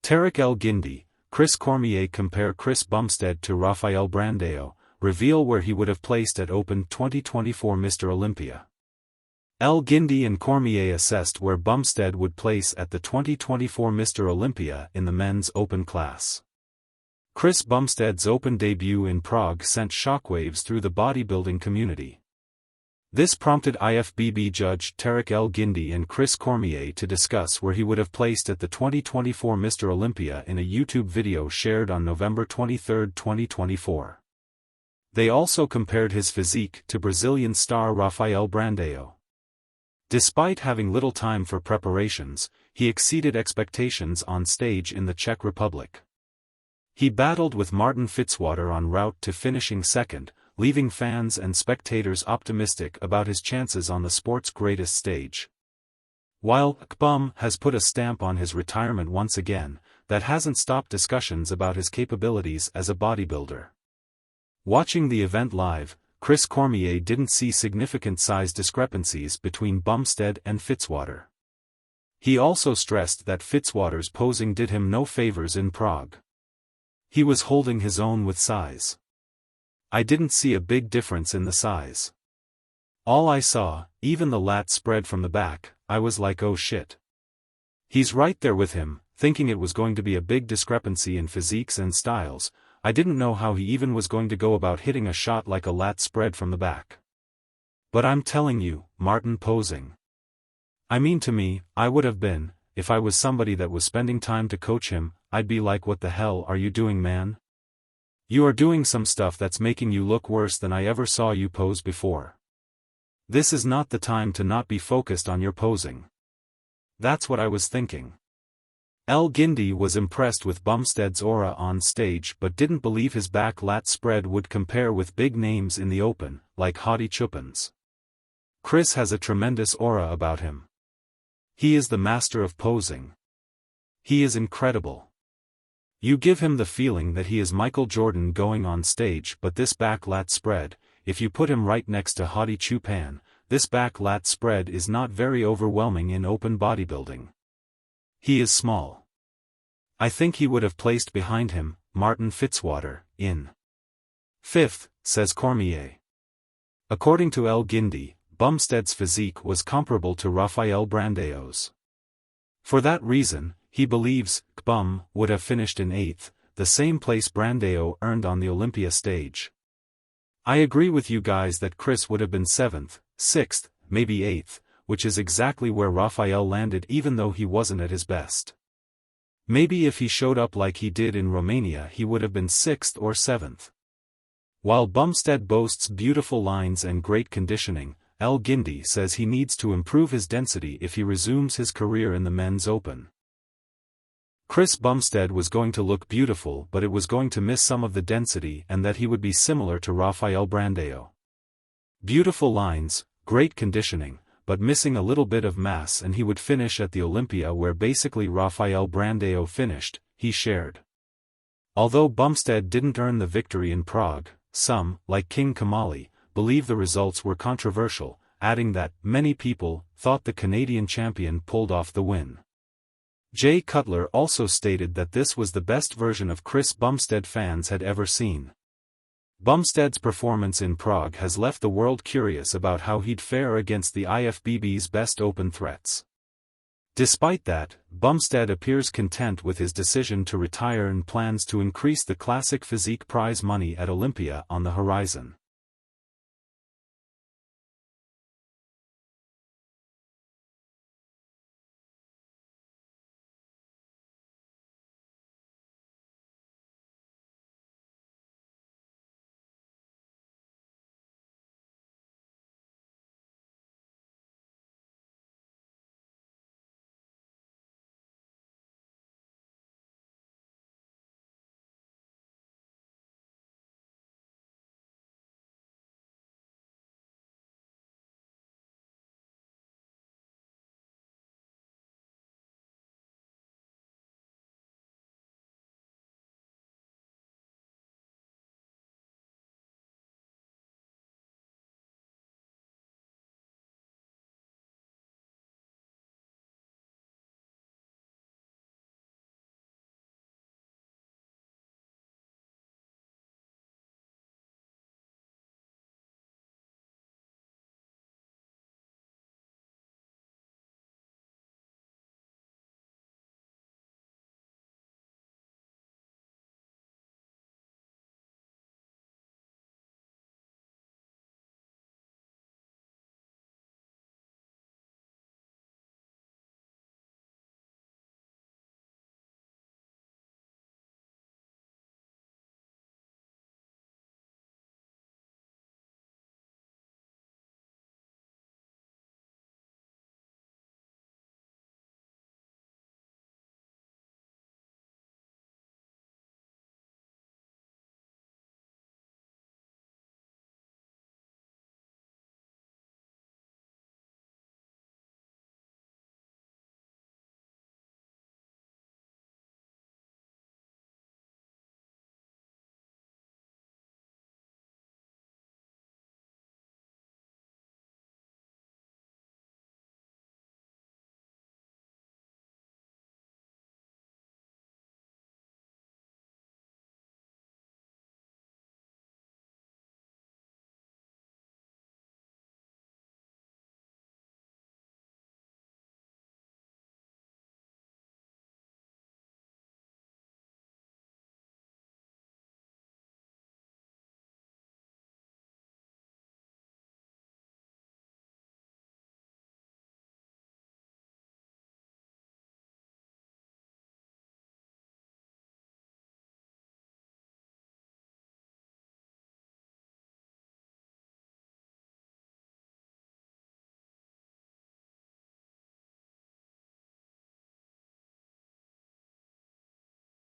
Terrick Guindy, Chris Cormier compare Chris Bumstead to Rafael Brandao, reveal where he would have placed at Open 2024 Mr. Olympia. Guindy and Cormier assessed where Bumstead would place at the 2024 Mr. Olympia in the men's Open class. Chris Bumstead's Open debut in Prague sent shockwaves through the bodybuilding community. This prompted IFBB judge Terrick Guindy and Chris Cormier to discuss where he would have placed at the 2024 Mr. Olympia in a YouTube video shared on November 23, 2024. They also compared his physique to Brazilian star Rafael Brandao. Despite having little time for preparations, he exceeded expectations on stage in the Czech Republic. He battled with Martin Fitzwater en route to finishing second, leaving fans and spectators optimistic about his chances on the sport's greatest stage. While Kbum has put a stamp on his retirement once again, that hasn't stopped discussions about his capabilities as a bodybuilder. Watching the event live, Chris Cormier didn't see significant size discrepancies between Bumstead and Fitzwater. He also stressed that Fitzwater's posing did him no favors in Prague. He was holding his own with size. I didn't see a big difference in the size. All I saw, even the lat spread from the back, I was like, oh shit. He's right there with him, thinking it was going to be a big discrepancy in physiques and styles. I didn't know how he even was going to go about hitting a shot like a lat spread from the back. But I'm telling you, Martin posing. I mean, to me, I would have been, if I was somebody that was spending time to coach him, I'd be like, what the hell are you doing, man? You are doing some stuff that's making you look worse than I ever saw you pose before. This is not the time to not be focused on your posing. That's what I was thinking. Guindy was impressed with Bumstead's aura on stage but didn't believe his back lat spread would compare with big names in the Open, like Hadi Choopan's. Chris has a tremendous aura about him. He is the master of posing. He is incredible. You give him the feeling that he is Michael Jordan going on stage, but this back lat spread, if you put him right next to Hadi Choopan, this back lat spread is not very overwhelming in Open bodybuilding. He is small. I think he would have placed behind him, Martin Fitzwater, in fifth, says Cormier. According to Guindy, Bumstead's physique was comparable to Rafael Brandao's. For that reason, he believes Kbum would have finished in 8th, the same place Brandao earned on the Olympia stage. I agree with you guys that Chris would have been 7th, 6th, maybe 8th, which is exactly where Rafael landed even though he wasn't at his best. Maybe if he showed up like he did in Romania he would have been 6th or 7th. While Bumstead boasts beautiful lines and great conditioning, Guindy says he needs to improve his density if he resumes his career in the men's Open. Chris Bumstead was going to look beautiful, but it was going to miss some of the density and that he would be similar to Rafael Brandao. Beautiful lines, great conditioning, but missing a little bit of mass, and he would finish at the Olympia where basically Rafael Brandao finished, he shared. Although Bumstead didn't earn the victory in Prague, some, like King Kamali, believe the results were controversial, adding that many people thought the Canadian champion pulled off the win. Jay Cutler also stated that this was the best version of Chris Bumstead fans had ever seen. Bumstead's performance in Prague has left the world curious about how he'd fare against the IFBB's best Open threats. Despite that, Bumstead appears content with his decision to retire and plans to increase the classic physique prize money at Olympia on the horizon.